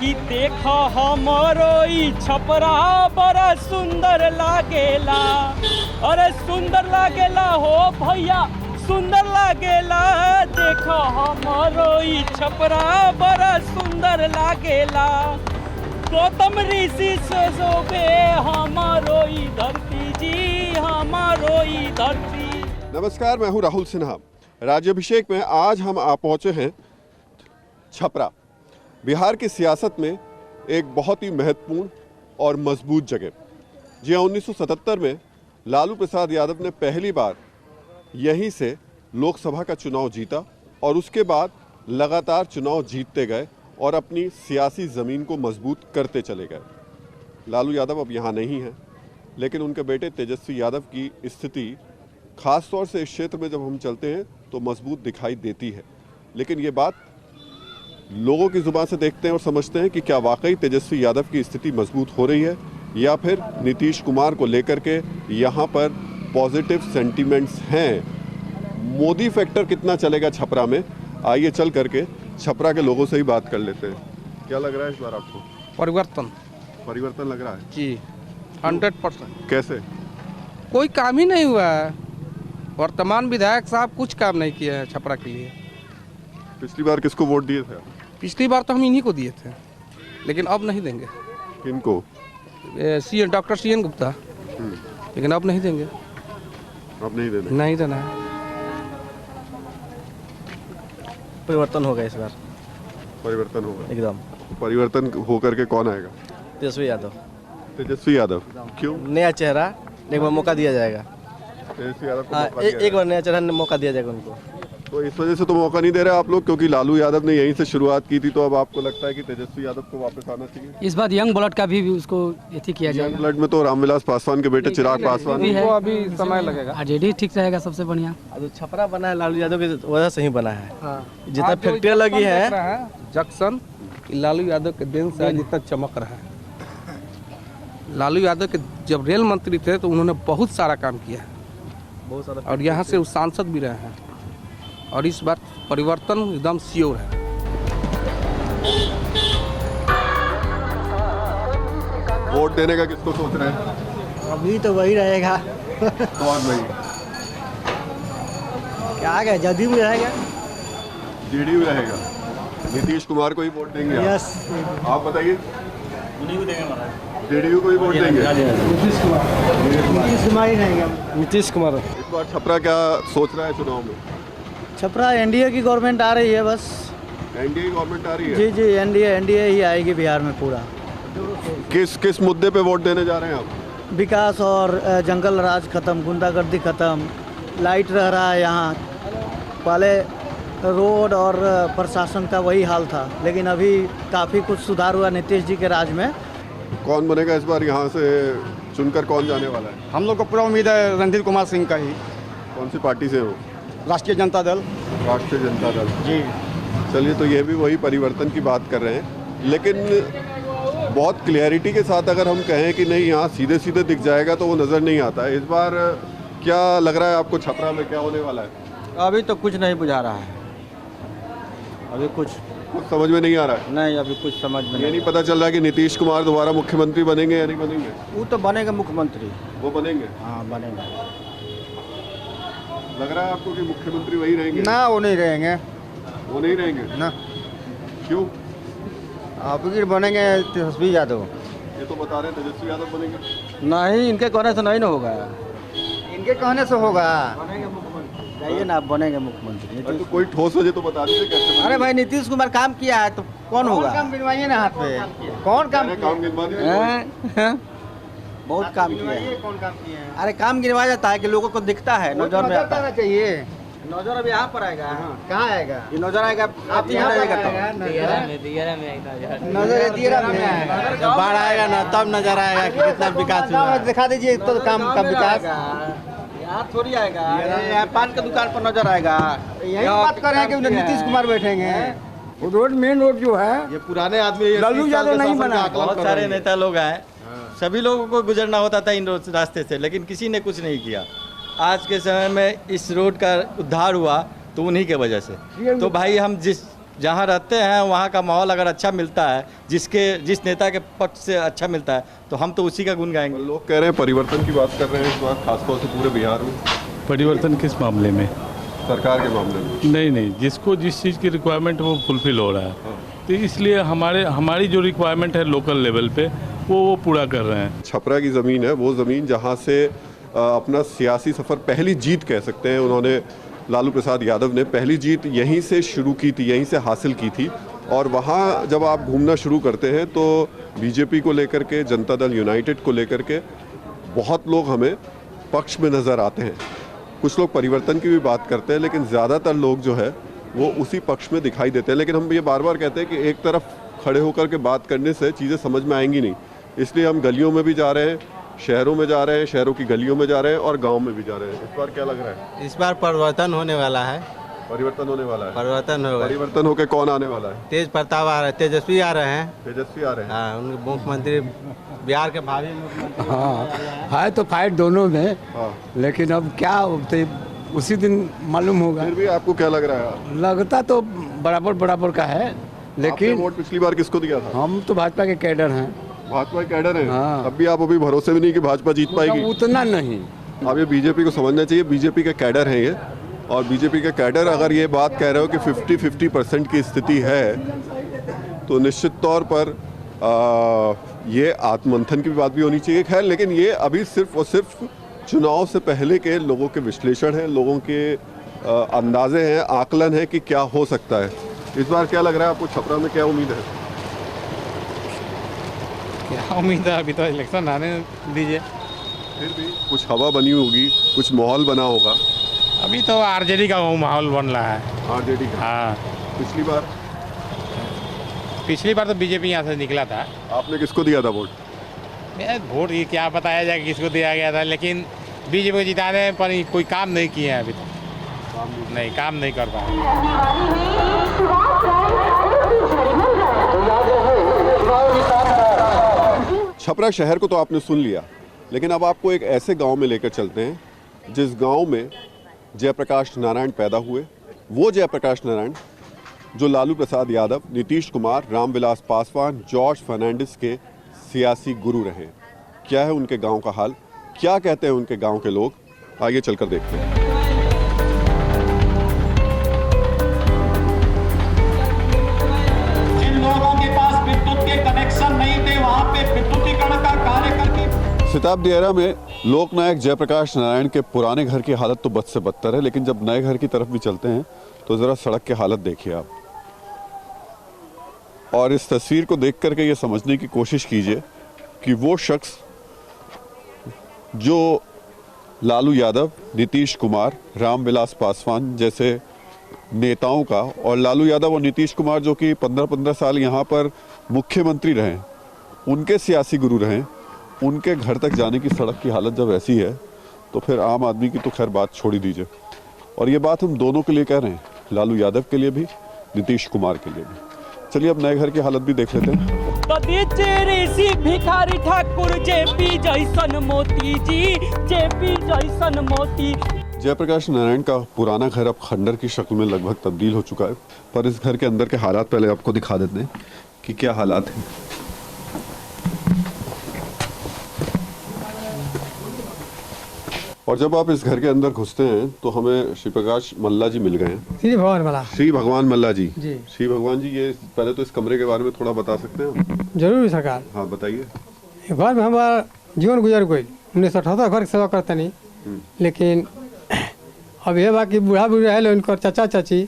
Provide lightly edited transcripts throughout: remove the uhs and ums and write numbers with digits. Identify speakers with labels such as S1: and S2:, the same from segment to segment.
S1: कि देखो हमरो ई छपरा बड़ा सुंदर लागेला। अरे सुंदर लागेला हो भैया, सुंदर लागेला। देखो हमरो ई छपरा बड़ा सुंदर लागेला। गौतम ऋषि से शोभे हमारो ई धरती जी, हमारो ई धरती।
S2: नमस्कार, मैं हूं राहुल सिन्हा। राज्याभिषेक में आज हम आ पहुंचे हैं छपरा, बिहार की सियासत में एक बहुत ही महत्वपूर्ण और मजबूत जगह। जी हाँ, 1977 में लालू प्रसाद यादव ने पहली बार यहीं से लोकसभा का चुनाव जीता और उसके बाद लगातार चुनाव जीतते गए और अपनी सियासी ज़मीन को मजबूत करते चले गए। लालू यादव अब यहाँ नहीं हैं, लेकिन उनके बेटे तेजस्वी यादव की स्थिति खास तौर से इस क्षेत्र में जब हम चलते हैं तो मजबूत दिखाई देती है। लेकिन ये बात लोगों की ज़ुबान से देखते हैं और समझते हैं कि क्या वाकई तेजस्वी यादव की स्थिति मजबूत हो रही है या फिर नीतीश कुमार को लेकर के यहाँ पर पॉजिटिव सेंटीमेंट्स हैं। मोदी फैक्टर कितना चलेगा छपरा में, आइए चल करके छपरा के लोगों से ही बात कर लेते हैं। क्या लग रहा है इस बार आपको? परिवर्तन लग रहा है
S3: जी 100%।
S2: कैसे?
S3: कोई काम ही नहीं हुआ है। वर्तमान विधायक साहब कुछ काम नहीं किए हैं छपरा के लिए।
S2: पिछली बार किसको वोट दिए थे?
S3: पिछली बार तो हम इन्हीं को दिए थे, लेकिन अब नहीं देंगे।
S2: किनको?
S3: डॉक्टर CN गुप्ता, लेकिन अब नहीं देंगे।
S2: अब नहीं देना?
S3: नहीं देना है।
S4: परिवर्तन होगा इस बार।
S2: परिवर्तन होगा
S4: एकदम।
S2: परिवर्तन होकर के कौन आएगा?
S4: तेजस्वी यादव।
S2: तेजस्वी यादव। क्यों?
S4: नया चेहरा, एक बार मौका दिया जाएगा।
S2: तेजस्वी यादव को मौका
S4: एक
S2: दिया
S4: बार नया चेहरा ने मौका दिया जाएगा उनको।
S2: तो इस वजह से तो मौका नहीं दे रहे आप लोग, क्योंकि लालू यादव ने यहीं से शुरुआत की थी, तो अब आपको लगता है कि तेजस्वी यादव को वापस आना चाहिए?
S5: इस बार यंग ब्लड का भी उसको एथी किया जाएगा।
S2: ब्लड में तो रामविलास पासवान के बेटे चिराग पासवान
S5: भी है।
S3: वो अभी समय लगेगा।
S5: आरजेडी ठीक रहेगा सबसे बढ़िया।
S4: जो छपरा बना है लालू यादव की वजह से ही बना है। जितना
S3: आज जो
S4: फैक्ट्रियाँ लगी है
S3: जंक्शन लालू यादव के दिन से आज इतना चमक रहा है। लालू यादव के जब रेल मंत्री थे तो उन्होंने बहुत सारा काम किया है,
S4: बहुत सारा,
S3: और यहाँ से वो सांसद भी रहे हैं, और इस बार परिवर्तन एकदम श्योर है।
S2: वोट देने का किसको सोच रहे हैं?
S6: अभी तो वही रहेगा।
S2: कौन भाई?
S6: क्या है, जदयू में रहेगा।
S2: जेडीयू रहेगा। नीतीश कुमार को ही वोट देंगे आप?
S6: यस।
S2: आप बताइए। जेडीयू को ही वोट देंगे?
S6: नीतीश कुमार ही रहेगा।
S4: नीतीश कुमार।
S2: इस बार छपरा क्या सोच रहा है चुनाव में?
S6: छपरा एनडीए की गवर्नमेंट आ रही है बस।
S2: एनडीए गवर्नमेंट आ रही है?
S6: जी एनडीए ही आएगी बिहार में पूरा।
S2: किस मुद्दे पे वोट देने जा रहे हैं आप?
S6: विकास और जंगल राज खत्म, गुंडागर्दी खत्म, लाइट रह रहा है यहाँ। पहले रोड और प्रशासन का वही हाल था, लेकिन अभी काफ़ी कुछ सुधार हुआ नीतीश जी के राज में।
S2: कौन बनेगा इस बार यहाँ से चुनकर, कौन जाने वाला है?
S7: हम लोग को पूरा उम्मीद है रणधीर कुमार सिंह का ही।
S2: कौन सी पार्टी से हो?
S7: राष्ट्रीय जनता दल।
S2: राष्ट्रीय जनता दल
S7: जी।
S2: चलिए, तो ये भी वही परिवर्तन की बात कर रहे हैं, लेकिन बहुत क्लियरिटी के साथ अगर हम कहें कि नहीं यहाँ सीधे सीधे दिख जाएगा तो वो नज़र नहीं आता है। इस बार क्या लग रहा है आपको छपरा में क्या होने वाला है?
S4: अभी तो कुछ नहीं बुझा रहा है। अभी कुछ
S2: समझ में नहीं आ रहा है।
S4: नहीं, अभी कुछ समझ में
S2: ये नहीं पता चल रहा है कि नीतीश कुमार दोबारा मुख्यमंत्री बनेंगे या नहीं बनेंगे?
S4: वो तो बनेगा मुख्यमंत्री।
S2: वो बनेंगे?
S4: हाँ बनेगा।
S2: लग रहा है आपको कि मुख्यमंत्री वही रहेंगे?
S7: ना, वो नहीं रहेंगे।
S2: वो नहीं रहेंगे
S7: ना।
S2: क्यों?
S7: आप की बनेंगे तेजस्वी यादव।
S2: ये तो बता रहे हैं तेजस्वी यादव बनेंगे।
S4: नहीं, इनके कहने से नहीं ना होगा।
S7: इनके कहने से होगा।
S4: जाइए ना, आप बनेंगे मुख्यमंत्री।
S2: तो कोई ठोस वजह तो बता दीजिए कैसे बनेंगे?
S4: अरे भाई, नीतीश कुमार काम किया है तो कौन होगा?
S7: काम गिनवाइए ना हाथ पे। कौन काम
S2: अरे काम गिनवा दीजिए।
S4: हैं? बहुत काम किया है।
S7: कौन काम किए हैं?
S4: अरे काम गिनवाया जाता है कि लोगों को दिखता है, नजर में आता है।
S7: चाहिए।
S4: नजर अब यहाँ पर आएगा।
S7: कहाँ आएगा?
S4: ये नजर आएगा, आप यहाँ आएगा तब।
S7: नजर दियरा में आएगा।
S4: जब बाढ़ आएगा ना तब नजर आएगा कि कितना विकास हुआ है।
S7: दिखा दीजिए तो काम का विकास।
S4: यहाँ थोड़ी आएगा, यहाँ पान का दुकान पर नजर आएगा।
S7: यही बात कर रहे हैं कि नीतीश कुमार बैठेंगे। वो रोड, मेन रोड जो है,
S4: ये पुराने आदमी
S7: लालू यादव नहीं बना।
S4: बहुत सारे नेता लोग आए, सभी लोगों को गुजरना होता था इन रास्ते से, लेकिन किसी ने कुछ नहीं किया। आज के समय में इस रोड का उद्धार हुआ तो उन्हीं के वजह से। तो भाई हम जिस जहाँ रहते हैं वहाँ का माहौल अगर अच्छा मिलता है, जिस नेता के पक्ष से अच्छा मिलता है, तो हम तो उसी का गुण गाएंगे।
S2: लोग कह रहे हैं परिवर्तन की बात कर रहे हैं इस बार, खासतौर से पूरे बिहार में।
S8: परिवर्तन किस मामले में?
S2: सरकार के मामले में।
S8: नहीं, जिसको जिस चीज़ की रिक्वायरमेंट वो फुलफिल हो रहा है, तो इसलिए हमारी जो रिक्वायरमेंट है लोकल लेवल पे वो पूरा कर रहे हैं।
S2: छपरा की ज़मीन है, वो ज़मीन जहाँ से अपना सियासी सफ़र पहली जीत कह सकते हैं उन्होंने, लालू प्रसाद यादव ने पहली जीत यहीं से शुरू की थी, यहीं से हासिल की थी। और वहाँ जब आप घूमना शुरू करते हैं तो बीजेपी को लेकर के, जनता दल यूनाइटेड को लेकर के बहुत लोग हमें पक्ष में नज़र आते हैं। कुछ लोग परिवर्तन की भी बात करते हैं, लेकिन ज़्यादातर लोग जो है वो उसी पक्ष में दिखाई देते हैं। लेकिन हम ये बार बार कहते हैं कि एक तरफ खड़े होकर के बात करने से चीज़ें समझ में आएंगी नहीं, इसलिए हम गलियों में भी जा रहे हैं, शहरों में जा रहे हैं, शहरों की गलियों में जा रहे हैं और गांव में भी जा रहे हैं। इस बार क्या लग रहा है?
S3: इस बार परिवर्तन होने वाला है।
S2: परिवर्तन होने वाला है।
S3: परिवर्तन होगा।
S2: परिवर्तन होकर कौन आने वाला है?
S3: तेज प्रताप आ रहे हैं, तेजस्वी आ रहे हैं।
S2: तेजस्वी आ रहे हैं।
S3: हाँ, उनके मुख्यमंत्री बिहार के भावी मुख्यमंत्री।
S7: हाँ है तो फाइट दोनों में,
S2: हाँ।
S7: लेकिन अब क्या होते उसी दिन मालूम होगा।
S2: फिर भी आपको क्या लग रहा है?
S7: लगता तो बराबर का है,
S2: आपने
S7: लेकिन
S2: वोट पिछली बार किसको दिया था?
S7: हम तो भाजपा के कैडर हैं।
S2: भाजपा कैडर है।
S7: हाँ।
S2: तब भी आप अभी भरोसे में नहीं कि भाजपा जीत पाएगी?
S7: उतना नहीं।
S2: अब ये बीजेपी को समझना चाहिए, बीजेपी के कैडर हैं ये, और बीजेपी के कैडर अगर ये बात कह रहे हो कि 50-50% की स्थिति है, तो निश्चित तौर पर ये आत्ममंथन की बात भी होनी चाहिए। खैर, लेकिन ये अभी सिर्फ और सिर्फ चुनाव से पहले के लोगों के विश्लेषण हैं, लोगों के अंदाजे हैं, आकलन है कि क्या हो सकता है। इस बार क्या लग रहा है आपको? छपरा में क्या उम्मीद है?
S9: क्या उम्मीद है? अभी तो इलेक्शन आने दीजिए।
S2: फिर भी कुछ हवा बनी होगी, कुछ माहौल बना होगा।
S9: अभी तो आरजेडी का वो माहौल बन रहा है।
S2: आरजेडी का?
S9: हाँ, पिछली बार तो बीजेपी यहाँ से निकला था।
S2: आपने किसको दिया था वोट?
S9: वोट ये क्या बताया जाए किसको दिया गया था, लेकिन बीजेपी को जिताने पर कोई काम नहीं किए हैं अभी तक। नहीं, काम नहीं कर पाए।
S2: छपरा शहर को तो आपने सुन लिया, लेकिन अब आपको एक ऐसे गांव में लेकर चलते हैं जिस गांव में जयप्रकाश नारायण पैदा हुए। वो जयप्रकाश नारायण जो लालू प्रसाद यादव, नीतीश कुमार, रामविलास पासवान, जॉर्ज फर्नांडिस के सियासी गुरु रहे। क्या है उनके गांव का हाल, क्या कहते हैं उनके गांव के लोग, आइए चलकर देखते हैं।
S10: जिन लोगों के पास विद्युत के कनेक्शन नहीं थे, वहां पे विद्युतीकरण का कार्य करके।
S2: सिताब दियारा में लोकनायक जयप्रकाश नारायण के पुराने घर की हालत तो बद से बदतर है, लेकिन जब नए घर की तरफ भी चलते हैं तो ज़रा सड़क की हालत देखिए आप, और इस तस्वीर को देख करके ये समझने की कोशिश कीजिए कि वो शख्स जो लालू यादव, नीतीश कुमार, रामविलास पासवान जैसे नेताओं का, और लालू यादव और नीतीश कुमार जो कि 15-15 साल यहाँ पर मुख्यमंत्री रहे, उनके सियासी गुरु रहे, उनके घर तक जाने की सड़क की हालत जब ऐसी है तो फिर आम आदमी की तो खैर बात छोड़ ही दीजिए। और ये बात हम दोनों के लिए कह रहे हैं, लालू यादव के लिए भी, नीतीश कुमार के लिए भी। चलिए अब नए घर की हालत भी देख लेते हैं।
S1: तो ऋषि भिखारी ठाकुर जेपी जैसन मोती जी, जेपी जैसन मोती।
S2: जयप्रकाश नारायण का पुराना घर अब खंडर की शक्ल में लगभग तब्दील हो चुका है, पर इस घर के अंदर के हालात पहले आपको दिखा देते हैं कि क्या हालात हैं। और जब आप इस घर के अंदर घुसते हैं तो हमें श्री प्रकाश मल्ला जी मिल गए हैं।
S7: श्री भगवान वाला।
S2: श्री भगवान मल्ला जी।
S7: जी।
S2: श्री भगवान जी, ये पहले तो इस कमरे के बारे में थोड़ा बता सकते हैं?
S7: जरूर सरकार।
S2: हाँ बताइए।
S7: घर में हमारा जीवन गुजर गई, 1978 घर की सेवा करते नहीं, लेकिन अब ये बाकी बूढ़ा बूढ़ी रहे उनकर चाचा चाची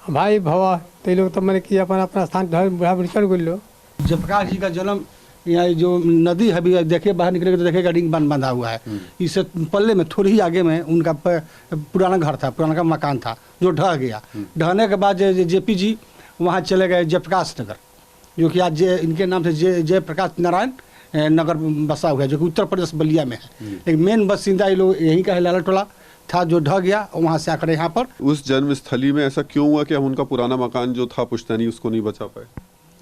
S7: भाई भवा तो लोग तो मैंने कि अपना स्थान बूढ़ा बूढ़ी चल गई लो।
S11: जयप्रकाश जी का जन्म यहाँ जो नदी है भी देखिए, बाहर निकलेगा तो देखिएगा रिंग बंधा हुआ है। इससे पल्ले में थोड़ी ही आगे में उनका पुराना घर था, पुराना का मकान था जो ढह गया। ढहने के बाद जेपी जी वहाँ चले गए जयप्रकाश नगर, जो कि आज इनके नाम से जयप्रकाश नारायण नगर बसा हुआ है, जो कि उत्तर प्रदेश बलिया में है। लेकिन मेन बसिंदा ये लोग यहीं का है, लाला टोला था जो ढह गया, वहाँ से आकर यहाँ पर।
S2: उस जन्म स्थली में ऐसा क्यों हुआ कि हम उनका पुराना मकान जो था पुश्तैनी उसको नहीं बचा पाए?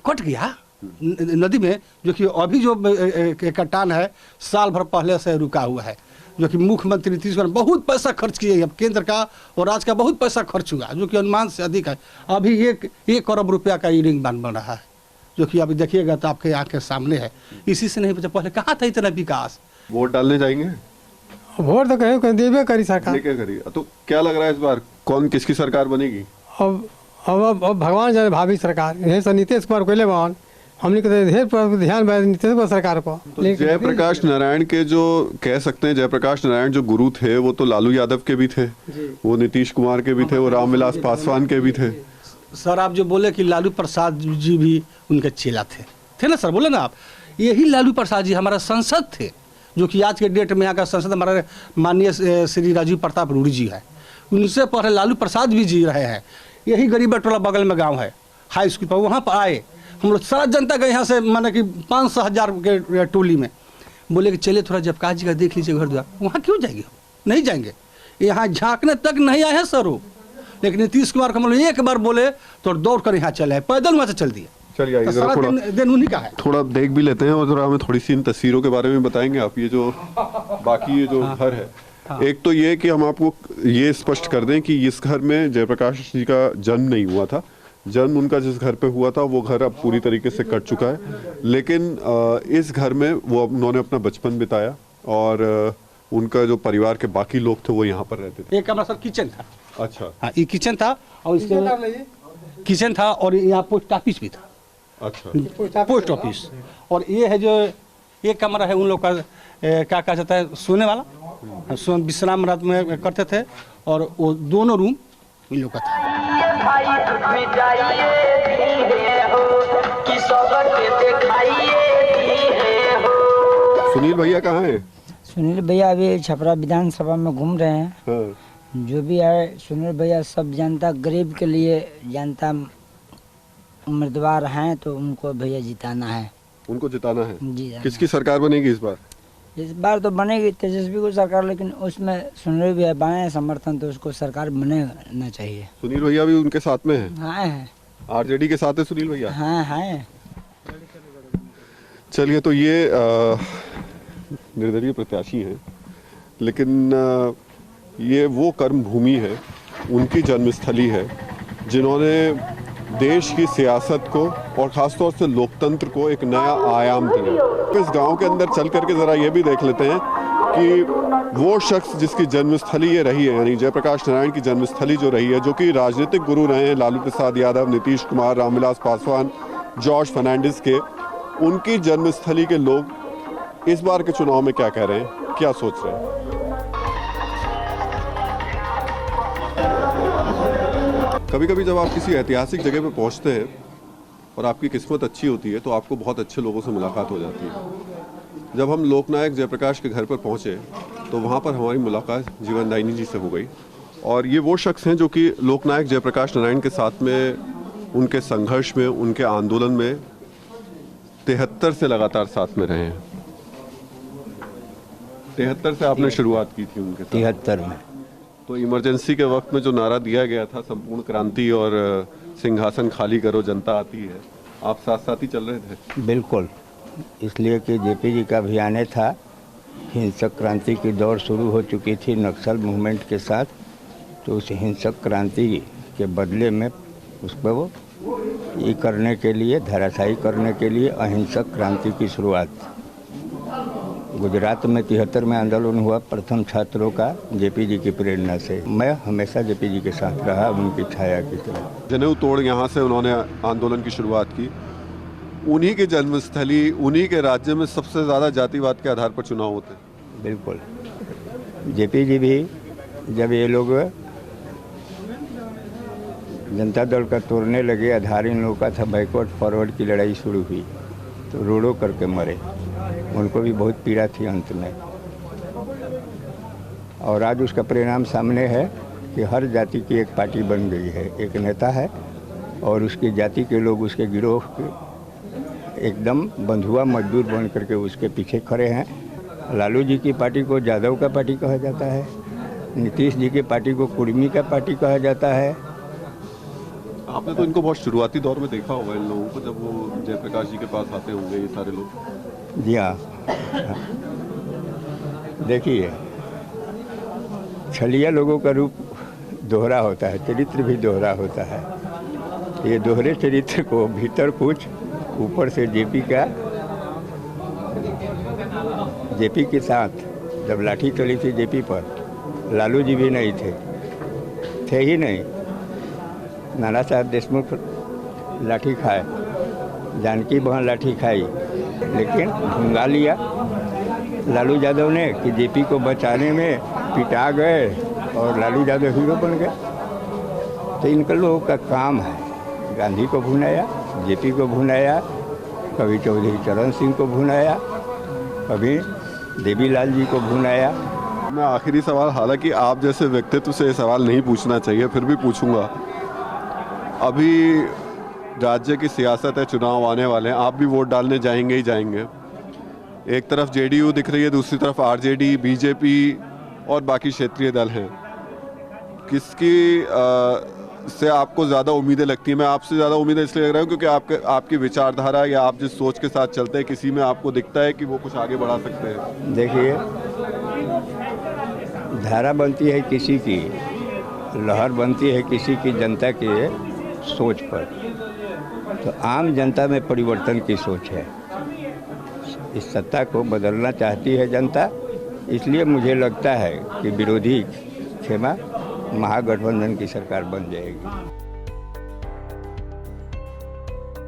S11: कट गया नदी में, जो कि अभी जो कटान है साल भर पहले से रुका हुआ है। जो कि मुख्यमंत्री नीतीश कुमार बहुत पैसा खर्च किए हैं, केंद्र का और राज्य का बहुत पैसा खर्च हुआ, जो कि अनुमान से अधिक है। अभी 1 अरब रुपया का ई रिंग बन रहा है, जो कि अभी देखिएगा तो आपके आँख के सामने है। इसी से नहीं बचा, पहले कहाँ था इतना विकास।
S2: वोट डालने जाएंगे?
S7: वोट तो कहीं देवे करी सरकार।
S2: क्या करिए, तो क्या लग रहा है इस बार कौन किसकी सरकार बनेगी?
S7: अब भगवान जाने भावी सरकार यही से नीतीश कुमार कोयले बहन हमने ढेर पर ध्यान नीतीश कुमार सरकार पर।
S2: तो जयप्रकाश नारायण के जो कह सकते हैं, जयप्रकाश नारायण जो गुरु थे वो तो लालू यादव के भी थे, वो नीतीश कुमार के भी थे, वो रामविलास पासवान के भी थे।
S11: सर आप जो बोले कि लालू प्रसाद जी भी उनके चेला थे ना सर, बोले ना आप, यही लालू प्रसाद जी हमारा सांसद थे, जो कि आज के डेट में यहाँ का सांसद हमारे माननीय श्री राजीव प्रताप रूडी जी है। उनसे पहले लालू प्रसाद भी जी रहे हैं। यही गरीब टोला बगल में गांव है, हाई स्कूल पर, वहाँ पर आए हम लोग सारा जनता के यहाँ से, माने कि 500,000 के टोली में, बोले कि चलिए थोड़ा जयप्रकाश जी का देख लीजिए घर द्वार। वहाँ क्यों जाएंगे, नहीं जाएंगे, यहाँ झांकने तक नहीं आए हैं सर वो। लेकिन नीतीश कुमार को हम लोग एक बार बोले तो दौड़ कर यहाँ चले आए, पैदल वहाँ से चल दिए।
S2: चलिए
S11: तो सारा दिन उन्हीं का है।
S2: थोड़ा देख भी लेते हैं और थोड़ा हमें थोड़ी सी इन तस्वीरों के बारे में बताएंगे आप। ये जो बाकी ये जो घर है, एक तो ये कि हम आपको ये स्पष्ट कर दें कि इस घर में जयप्रकाश जी का जन्म नहीं हुआ था। जन्म उनका जिस घर पे हुआ था वो घर अब पूरी तरीके से कट चुका है, लेकिन इस घर में वो उन्होंने अपना बचपन बिताया और उनका जो परिवार के बाकी लोग थे वो यहाँ पर रहते थे।
S11: एक कमरा सर किचन था।
S2: अच्छा,
S11: हाँ ये किचन था और इसके किचन था और यहाँ पोस्ट ऑफिस भी था।
S2: अच्छा,
S11: पोस्ट ऑफिस। और ये है जो एक कमरा है उन लोग का, क्या कहा जाता है, सोने वाला, विश्राम रात में करते थे, और वो दोनों रूम इन लोग का था।
S2: सुनील भैया कहाँ हैं?
S12: सुनील भैया अभी छपरा विधानसभा में घूम रहे हैं।
S2: हाँ।
S12: जो भी है सुनील भैया सब जनता गरीब के लिए, जनता उम्मीदवार हैं तो उनको भैया जिताना है।
S2: उनको जिताना है
S12: जी।
S2: किसकी सरकार बनेगी इस बार?
S12: इस बार तो बनेगी तेजस्वी को सरकार, लेकिन उसमें सुनील भैया बनाए समर्थन तो उसको सरकार बनेना चाहिए।
S2: सुनील भैया भी उनके साथ में है?
S12: हाँ है।
S2: आरजेडी के साथ है सुनील भैया?
S12: हाँ है।
S2: चलिए, तो ये निर्दलीय प्रत्याशी हैं, लेकिन ये वो कर्म भूमि है, उनकी जन्मस्थली है, जिन्होंने देश की सियासत को और ख़ासतौर से लोकतंत्र को एक नया आयाम दिया। इस गांव के अंदर चल करके ज़रा ये भी देख लेते हैं कि वो शख्स जिसकी जन्मस्थली ये रही है, यानी जयप्रकाश नारायण की जन्मस्थली जो रही है, जो कि राजनीतिक गुरु रहे हैं लालू प्रसाद यादव, नीतीश कुमार, रामविलास पासवान, जॉर्ज फर्नांडिस के, उनकी जन्मस्थली के लोग इस बार के चुनाव में क्या कह रहे हैं, क्या सोच रहे हैं। कभी कभी जब आप किसी ऐतिहासिक जगह पे पहुंचते हैं और आपकी किस्मत अच्छी होती है तो आपको बहुत अच्छे लोगों से मुलाकात हो जाती है। जब हम लोकनायक जयप्रकाश के घर पर पहुंचे तो वहां पर हमारी मुलाकात जीवनदायिनी जी से हो गई, और ये वो शख्स हैं जो कि लोकनायक जयप्रकाश नारायण के साथ में, उनके संघर्ष में, उनके आंदोलन में 73 से लगातार साथ में रहे हैं। 73 से आपने शुरुआत की थी उनके साथ?
S13: 73 में।
S2: तो इमरजेंसी के वक्त में जो नारा दिया गया था, संपूर्ण क्रांति और सिंहासन खाली करो जनता आती है, आप साथ साथ ही चल रहे थे?
S13: बिल्कुल, इसलिए कि जेपी जी का अभियान था, हिंसक क्रांति की दौर शुरू हो चुकी थी नक्सल मूवमेंट के साथ, तो उस हिंसक क्रांति के बदले में उसको वो ये करने के लिए, धराशायी करने के लिए अहिंसक क्रांति की शुरुआत। गुजरात में 73 में आंदोलन हुआ प्रथम छात्रों का, जेपी जी की प्रेरणा से। मैं हमेशा जेपी जी के साथ रहा, उनकी छाया की तरह।
S2: जनेऊ तोड़ यहाँ से उन्होंने आंदोलन की शुरुआत की। उन्हीं की जन्मस्थली, उन्हीं के राज्य में सबसे ज़्यादा जातिवाद के आधार पर चुनाव होते हैं।
S13: बिल्कुल, जेपी जी भी जब ये लोग जनता दल का तोड़ने लगे, आधार इन लोगों का था, बैकवर्ड फॉरवर्ड की लड़ाई शुरू हुई तो रोड़ों करके मरे। उनको भी बहुत पीड़ा थी अंत में, और आज उसका परिणाम सामने है कि हर जाति की एक पार्टी बन गई है, एक नेता है और उसकी जाति के लोग, उसके गिरोह के एकदम बंधुआ मजदूर बन करके उसके पीछे खड़े हैं। लालू जी की पार्टी को यादव का पार्टी कहा जाता है, नीतीश जी की पार्टी को कुर्मी का पार्टी कहा जाता है।
S2: आपने तो इनको बहुत शुरुआती दौर में देखा होगा इन लोगों को, जब वो जयप्रकाश जी के पास आते होंगे ये सारे लोग।
S13: जी हाँ, देखिए छलिया लोगों का रूप दोहरा होता है, चरित्र भी दोहरा होता है। ये दोहरे चरित्र को भीतर कुछ, ऊपर से जेपी के साथ जब लाठी चली थी जेपी पर, लालू जी भी नहीं थे ही नहीं। नाना साहब देशमुख लाठी खाए, जानकी बहन लाठी खाई, लेकिन भुंगा लिया लालू यादव ने कि जेपी को बचाने में पिटा गए और लालू यादव हीरो बन गए। तो इनका लोगों का काम है, गांधी को भुनाया, जेपी को भुनाया, कभी चौधरी चरण सिंह को भुनाया, कभी देवीलाल जी को भुनाया।
S2: मैं आखिरी सवाल, हालांकि आप जैसे व्यक्तित्व से ये सवाल नहीं पूछना चाहिए, फिर भी पूछूंगा। अभी राज्य की सियासत है, चुनाव आने वाले हैं, आप भी वोट डालने जाएंगे ही जाएंगे। एक तरफ जेडीयू दिख रही है, दूसरी तरफ आरजेडी, बीजेपी और बाकी क्षेत्रीय दल हैं। किसकी से आपको ज़्यादा उम्मीदें लगती हैं? मैं आपसे ज़्यादा उम्मीदें इसलिए लग रहा हूँ क्योंकि आपकी विचारधारा या आप जिस सोच के साथ चलते हैं, किसी में आपको दिखता है कि वो कुछ आगे बढ़ा सकते हैं।
S13: देखिए, धारा बनती है किसी की, लहर बनती है किसी की जनता के सोच पर। तो आम जनता में परिवर्तन की सोच है, इस सत्ता को बदलना चाहती है जनता। इसलिए मुझे लगता है कि विरोधी खेमा महागठबंधन की सरकार बन जाएगी।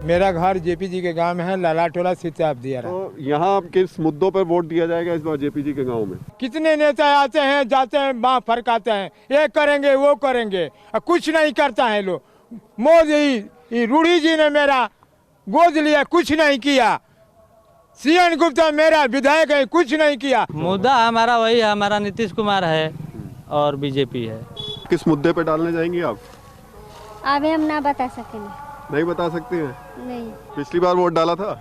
S14: मेरा घर जेपी जी के गांव में है, लालाटोला सिताब दिया।
S2: तो यहाँ किस मुद्दों पर वोट दिया जाएगा इस बार जेपी जी के गांव में?
S14: कितने नेता आते हैं जाते हैं, बाँ फरकाते हैं, ये करेंगे वो करेंगे, कुछ नहीं करता है लोग। मोदी रूढ़ी जी ने मेरा गोद लिया, कुछ नहीं किया। सीएन गुप्ता मेरा विधायक है, कुछ नहीं किया।
S4: मुद्दा हमारा वही है, हमारा नीतीश कुमार है और बीजेपी है।
S2: किस मुद्दे पे डालने जाएंगी आप?
S15: अभी हम ना बता सकेंगे।
S2: नहीं बता सकते हैं?
S15: नहीं।
S2: पिछली बार वोट डाला था?